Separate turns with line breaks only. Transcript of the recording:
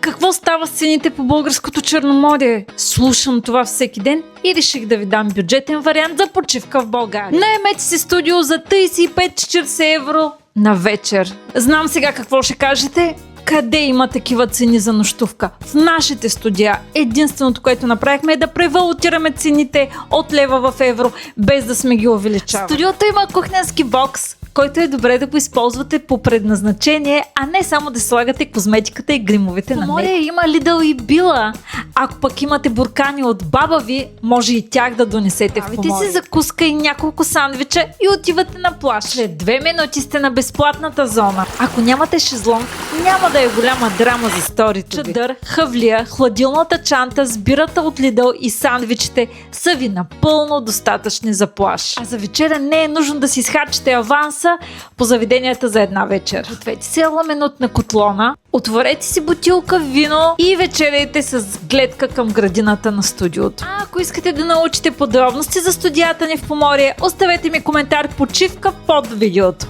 какво става с цените по българското Черноморие? Слушам това всеки ден и реших да ви дам бюджетен вариант за почивка в България. Наемете си студио за 35-40 евро на вечер. Знам сега какво ще кажете. Къде има такива цени за нощувка? В нашите студия единственото, което направихме, е да превалутираме цените от лева в евро, без да сме ги увеличавали. Студиото има кухненски бокс, който е добре да го използвате по предназначение, а не само да слагате козметиката и гримовете на него. Има Lidl и Била. Ако пък имате буркани от баба ви, може и тях да донесете в Поморие. Правите си закуска и няколко сандвича и отивате на плаж. След 2 минути сте на безплатната зона. Ако нямате шезлонг, няма да е голяма драма за сторито ви. Чадър, хавлия, хладилната чанта, сбирата от Lidl и сандвичите са ви напълно достатъчни за плаж. А за вечеря не е нужно да си изхарчите аванса по заведенията за една вечер. Гответе си ламенот котлона, отворете си бутилка вино и вечеряйте с гледка към градината на студиото. А ако искате да научите подробности за студията ни в Поморие, оставете ми коментар почивка под видеото.